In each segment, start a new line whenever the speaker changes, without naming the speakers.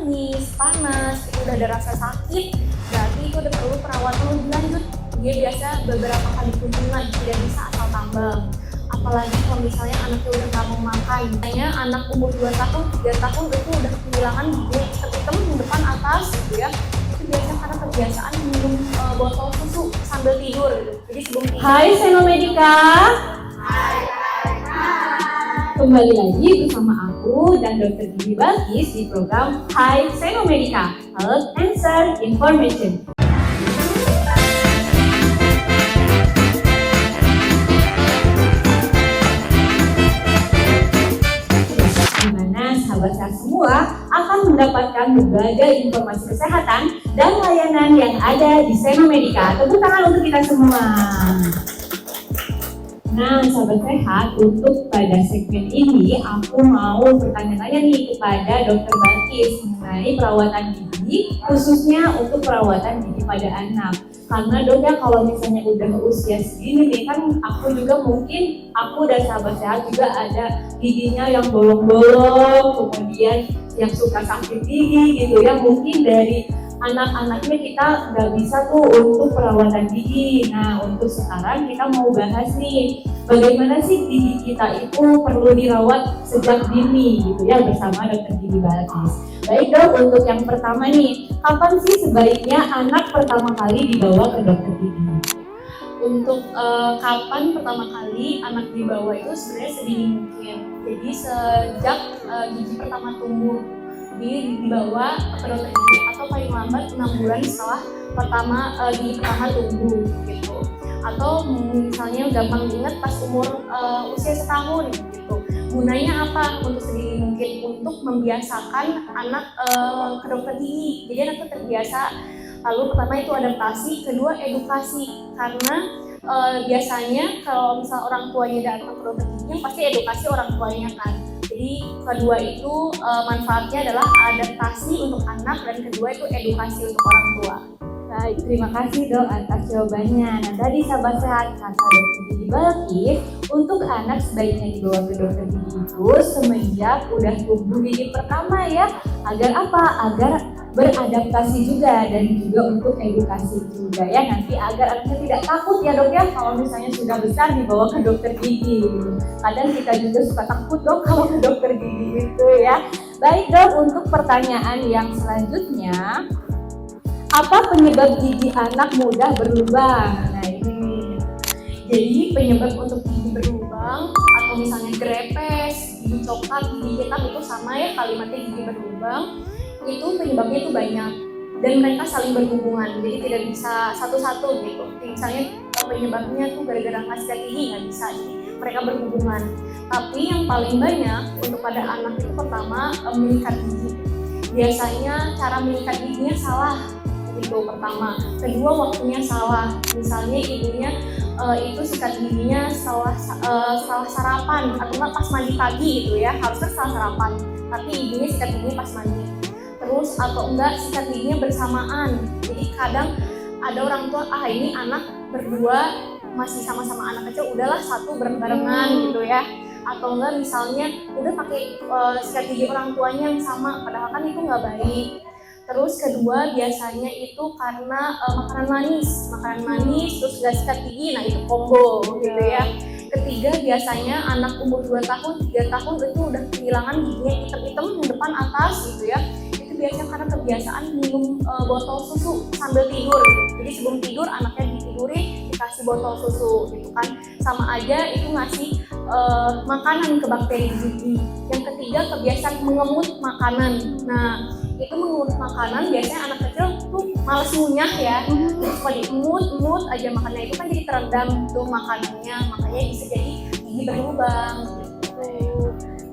nangis, panas, itu udah ada rasa sakit, berarti itu udah perlu perawatan lebih lanjut. Dia biasa beberapa kali kunjungan, tidak bisa asal tambal. Apalagi kalau misalnya anaknya udah nggak mau makan, misalnya anak umur 2 tahun, 3 tahun itu udah kehilangan gigi hitam di depan atas gitu ya. Itu biasanya karena kebiasaan minum botol susu sambil tidur gitu. Jadi sebelum tidur.
Hai Senomedica. Kembali lagi bersama aku dan Dr. Gigi Balkis di program Hai Senomedica, Health Answer Information. Di mana sahabat sehat semua akan mendapatkan berbagai informasi kesehatan dan layanan yang ada di Senomedica. Tepuk tangan untuk kita semua. Nah, sahabat sehat, untuk pada segmen ini aku mau bertanya-tanya nih kepada Dr. Balkis mengenai perawatan gigi, khususnya untuk perawatan gigi pada anak. Karena dok ya, kalau misalnya udah usia segini nih, kan aku juga mungkin, aku dan sahabat sehat juga ada giginya yang bolong-bolong, kemudian yang suka sakit gigi gitu ya, mungkin dari anak-anaknya kita nggak bisa tuh untuk perawatan gigi. Nah, untuk sekarang kita mau bahas nih, bagaimana sih gigi kita itu perlu dirawat sejak dini gitu ya, bersama Dr. Gigi Balkis. Baik dok, untuk yang pertama nih, kapan sih sebaiknya anak pertama kali dibawa ke dokter gigi?
Untuk kapan pertama kali anak dibawa itu sebenarnya sedini mungkin. Jadi sejak gigi pertama tumbuh dibawa ke dokter gigi, atau paling lambat 6 bulan setelah gigi pertama tumbuh gitu. Atau misalnya gampang diingat pas umur usia setahun gitu. Gunanya apa untuk sedini mungkin? Untuk membiasakan anak ke dokter gigi. Jadi anak itu terbiasa. Lalu pertama itu adaptasi, kedua edukasi. Karena biasanya kalau misal orang tuanya datang ke dokter gigi, yang pasti edukasi orang tuanya kan. Jadi kedua itu manfaatnya adalah adaptasi untuk anak, dan kedua itu edukasi untuk orang tua.
Baik, terima kasih dok atas jawabannya. Nah, tadi sahabat sehat kata Dr. Gigi Balkis, untuk anak sebaiknya dibawa ke dokter gigi itu semenjak udah tumbuh gigi pertama ya. Agar apa? Agar beradaptasi juga, dan juga untuk edukasi juga ya, nanti agar anaknya tidak takut ya dok ya kalau misalnya sudah besar dibawa ke dokter gigi. Kadang kita juga suka takut dok kalau ke dokter gigi itu ya. Baik dok, untuk pertanyaan yang selanjutnya, apa penyebab gigi anak mudah berlubang? Nah ini,
jadi penyebab untuk gigi berlubang atau misalnya grepes, gigi coklat, gigi hitam itu sama ya kalimatnya, gigi berlubang. Itu penyebabnya itu banyak dan mereka saling berhubungan, jadi tidak bisa satu-satu gitu. Misalnya penyebabnya tuh gara-gara nggak sikat gigi, nggak bisa, jadi mereka berhubungan. Tapi yang paling banyak untuk pada anak itu pertama menyikat gigi. Biasanya cara menyikat giginya salah, itu pertama. Kedua, waktunya salah. Misalnya ibunya itu sikat giginya salah sarapan, atau enggak pas mandi pagi itu ya, harusnya setelah sarapan, tapi ibunya sikat giginya pas mandi. Terus atau enggak sikat giginya bersamaan. Jadi kadang ada orang tua, ini anak berdua masih sama-sama anak kecil, udahlah satu barengan gitu ya. Atau enggak misalnya udah pakai sikat gigi orang tuanya yang sama, padahal kan itu nggak baik. Terus kedua, biasanya itu karena makanan manis terus nggak sikat gigi, nah itu combo gitu ya. Ketiga, biasanya anak umur 2 tahun, 3 tahun itu udah kehilangan giginya hitam-hitam di depan atas gitu ya. Biasanya karena kebiasaan minum botol susu sambil tidur gitu. Jadi sebelum tidur anaknya ditiduri dikasih botol susu gitu kan, sama aja itu ngasih makanan ke bakteri gigi. Yang ketiga, kebiasaan mengemut makanan. Nah itu mengemut makanan, biasanya anak kecil tuh malas ngunyah ya, terus kalau diemut aja makannya, itu kan jadi terendam tuh makanannya, makanya bisa jadi gigi berlubang gitu.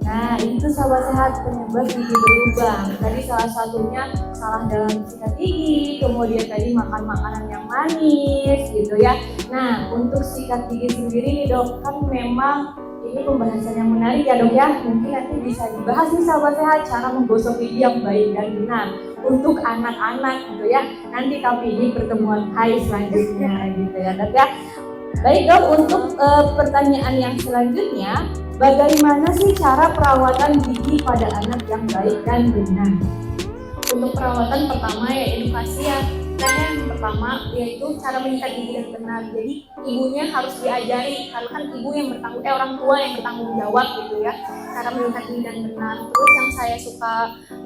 Nah, itu sahabat sehat penyebab gigi berlubang. Tadi salah satunya salah dalam sikat gigi, kemudian tadi makan makanan yang manis gitu ya. Nah, untuk sikat gigi sendiri nih dok, kan memang ini pembahasan yang menarik ya dok ya. Mungkin nanti bisa dibahas nih sahabat sehat, cara menggosok gigi yang baik dan benar untuk anak-anak gitu ya. Nanti tapi di pertemuan Hai selanjutnya gitu ya dok ya. Baik dok, untuk pertanyaan yang selanjutnya, bagaimana sih cara perawatan gigi pada anak yang baik dan benar?
Untuk perawatan pertama ya edukasi ya. Yang pertama yaitu cara menyikat gigi yang benar. Jadi ibunya harus diajari karena kan ibu yang orang tua yang bertanggung jawab gitu ya. Cara menyikat gigi yang benar. Terus yang saya suka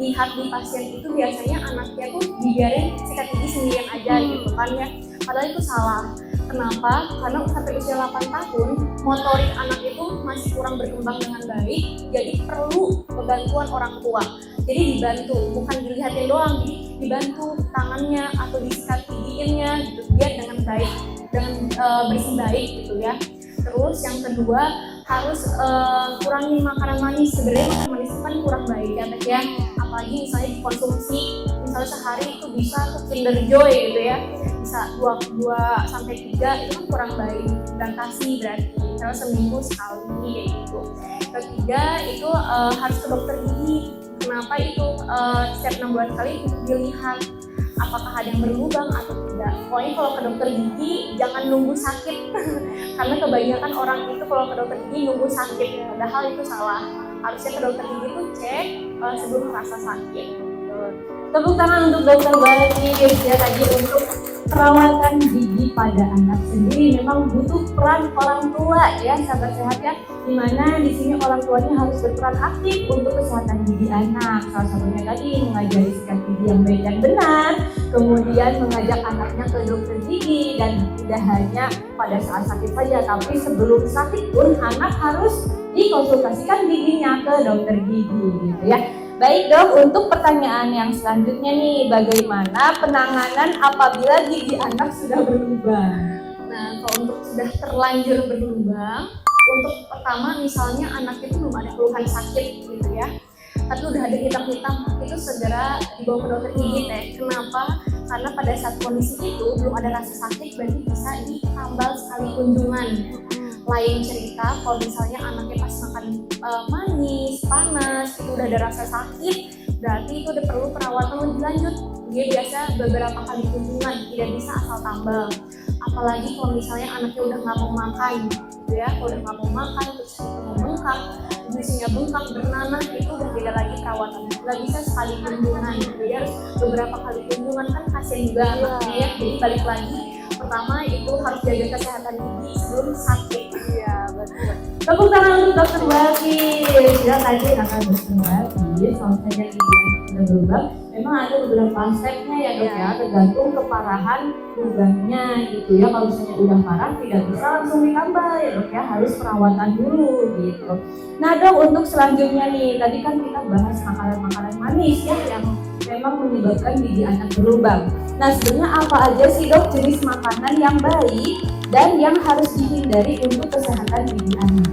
lihat di pasien itu biasanya anaknya tuh dibiarin sikat gigi sendirian aja gitu kan ya. Padahal itu salah. Kenapa? Karena sampai usia 8 tahun motorik anak itu masih kurang berkembang dengan baik. Jadi perlu bantuan orang tua. Jadi dibantu, bukan dilihatin doang, jadi dibantu tangannya atau disikat giginya gitu, biar dengan baik, dengan bersih baik gitu ya. Terus yang kedua harus kurangi makanan manis. Sebenarnya makanan manis itu kan kurang baik ya Teh ya. Apalagi misalnya dikonsumsi, misalnya sehari itu bisa Kinder Joy gitu ya, bisa 2 sampai 3 itu kan kurang baik. Batasi berarti, karena seminggu sekali kayak gitu. Ketiga itu harus ke dokter gigi. Kenapa itu setiap 6 bulan sekali untuk dilihat apakah ada yang berlubang atau tidak. Pokoknya kalau ke dokter gigi jangan nunggu sakit karena kebanyakan orang itu kalau ke dokter gigi nunggu sakit, padahal itu salah. Harusnya ke dokter gigi itu cek sebelum merasa sakit.
Tepuk tangan untuk Dokter Balkis ya, tadi untuk perawatan gigi pada anak sendiri memang butuh peran orang tua ya sahabat sehat ya, dimana di sini orang tuanya harus berperan aktif untuk kesehatan gigi anak. Salah satunya tadi mengajari sikat gigi yang baik dan benar, kemudian mengajak anaknya ke dokter gigi, dan tidak hanya pada saat sakit saja, tapi sebelum sakit pun anak harus dikonsultasikan giginya ke dokter gigi gitu ya. Baik Dok, untuk pertanyaan yang selanjutnya nih, bagaimana penanganan apabila gigi anak sudah berlubang?
Nah, kalau untuk sudah terlanjur berlubang, untuk pertama misalnya anak itu belum ada keluhan sakit gitu ya, tapi udah ada hitam-hitam, itu segera dibawa ke dokter gigi Teh. Kenapa? Karena pada saat kondisi itu belum ada rasa sakit, berarti bisa ditambal sekali kunjungan. Lain cerita kalau misalnya anaknya pas makan manis, panas, itu udah ada rasa sakit, berarti itu udah perlu perawatan lebih lanjut. Dia biasa beberapa kali kunjungan, tidak bisa asal tambal. Apalagi kalau misalnya anaknya udah nggak mau makan, gitu ya, kalau udah nggak mau makan terus mau bengkak, giginya bengkak, bernanah, itu udah beda lagi perawatan. Nggak bisa sekali kunjungan, jadi harus beberapa kali kunjungan, kan kasian juga anaknya ya. Jadi balik lagi, pertama itu harus jaga kesehatan gigi sebelum sakit.
Iya betul. Tepuk tangan untuk Dokter Balkis. Ya tadi kata Dokter Balkis, kalau saja gigi sudah berubah, memang ada beberapa stepnya ya Dok ya, tergantung keparahan lubangnya gitu ya. Kalau misalnya udah parah tidak bisa langsung ditambal ya Dok ya, harus perawatan dulu gitu. Nah Dok, untuk selanjutnya nih, tadi kan kita bahas makanan-makanan manis ya yang memang menyebabkan gigi anak berlubang. Nah sebenarnya apa aja sih Dok jenis makanan yang baik dan yang harus dihindari untuk kesehatan gigi anak?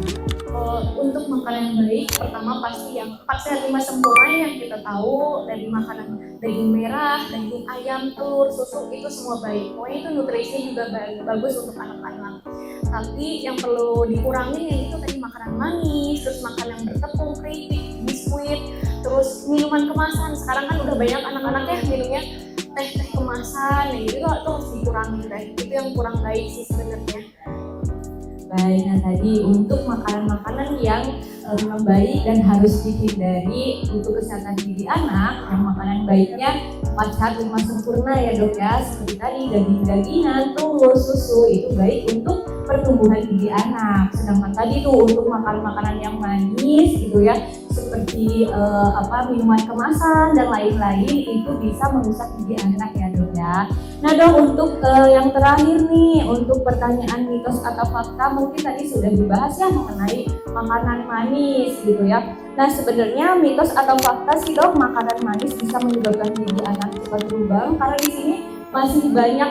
Untuk makanan yang baik, pertama pasti yang 4 sehat 5 sempurna yang kita tahu, dari makanan daging merah, daging ayam, telur, susu, itu semua baik. Pokoknya itu nutrisinya juga bagus untuk anak-anak. Tapi yang perlu dikurangin ya itu tadi makanan manis, terus makanan yang bertepung, keripik, biskuit, terus minuman kemasan. Sekarang kan udah banyak anak-anak ya minumnya teh kemasan, ya itu harus dikurangin deh. Itu yang kurang baik sih sebenarnya.
Baik, nah tadi untuk makanan-makanan yang memang baik dan harus dihindari untuk kesehatan gigi anak, yang makanan baiknya 4 sehat 5 sempurna ya Dok ya, seperti tadi daging-dagingan, telur, susu, itu baik untuk pertumbuhan gigi anak. Sedangkan tadi tuh untuk makanan-makanan yang manis gitu ya, seperti minuman kemasan dan lain-lain, itu bisa merusak gigi anak ya Dok ya. Nah Dok, untuk yang terakhir nih, untuk pertanyaan mitos atau fakta, mungkin tadi sudah dibahas ya mengenai makanan manis gitu ya. Nah sebenarnya mitos atau fakta sih Dok, makanan manis bisa menyebabkan gigi anak cepat berlubang, karena di sini masih banyak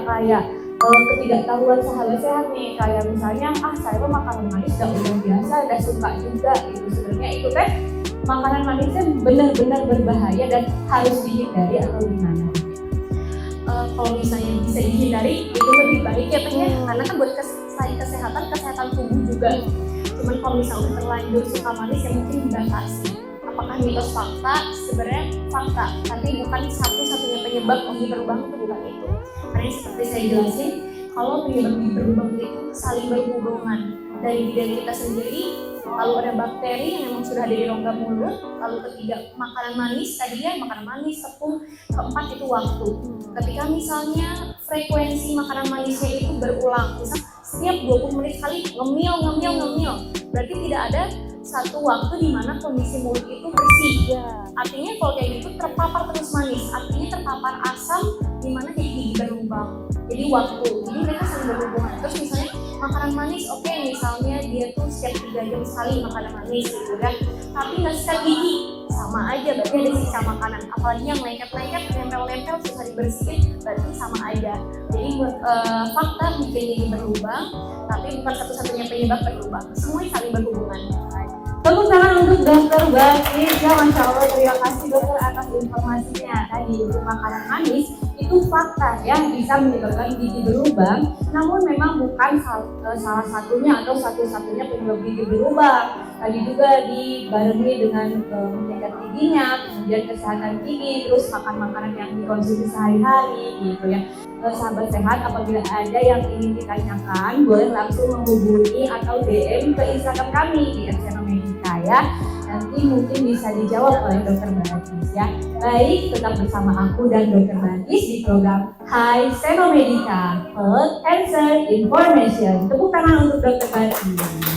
kayak ketidaktahuan sahabat sehat nih, kayak misalnya saya makanan manis udah biasa, udah suka juga gitu. Sebenarnya itu teh makanan manisnya benar-benar berbahaya dan harus dihindari atau gimana?
Kalau misalnya bisa dihindari itu lebih baik ya Teh ya, karena kan buat kesehatan tubuh juga. Cuman kalau misalnya terlanjur suka manis ya mungkin dibatasi. Apakah mitos fakta? Sebenarnya fakta, tapi bukan satu-satunya penyebab gigi berlubang, itu bukan itu. Karena seperti saya jelasin, kalau penyebab gigi berlubang itu saling berhubungan dari diri kita sendiri, lalu ada bakteri yang memang sudah ada di rongga mulut, lalu ketiga makanan manis, tadi ya makanan manis, tepung, keempat itu waktu. Ketika misalnya frekuensi makanan manisnya itu berulang, misal setiap 20 menit sekali ngemil, berarti tidak ada satu waktu di mana kondisi mulut itu bersih. Artinya kalau kayak gitu terpapar terus manis, artinya terpapar asam di mana gigi berlubang. Jadi waktu, jadi mereka saling berhubungan. Terus misalnya makanan manis, oke, misalnya dia tuh setiap 3 jam sekali makanan manis gitu kan, tapi nggak sikat gigi, sama aja berarti ada sisa makanan. Apalagi yang lengket-lengket, nempel-nempel susah dibersihin, berarti sama aja. Jadi fakta bikin gigi berlubang, tapi bukan satu-satunya penyebab berlubang, semuanya saling berhubungan.
Tepuk tangan untuk Dokter Bakis. Ya, Masya Allah, terima kasih dokter atas informasinya. Tadi untuk makanan manis itu fakta ya bisa menyebabkan gigi berlubang, namun memang bukan salah satunya atau satu-satunya penyebab gigi berlubang. Tadi juga dibarengi dengan menjaga giginya, kemudian kesehatan gigi, terus makan makanan yang dikonsumsi sehari-hari gitu ya. Sahabat sehat, apabila ada yang ingin ditanyakan, boleh langsung menghubungi atau DM ke Instagram kami di @senomedika ya. Nanti mungkin bisa dijawab oleh Dokter Bakis ya. Baik, tetap bersama aku dan Dokter Bakis di program Hai Senomedika, Health Answer Information. Tepuk tangan untuk Dokter Bakis.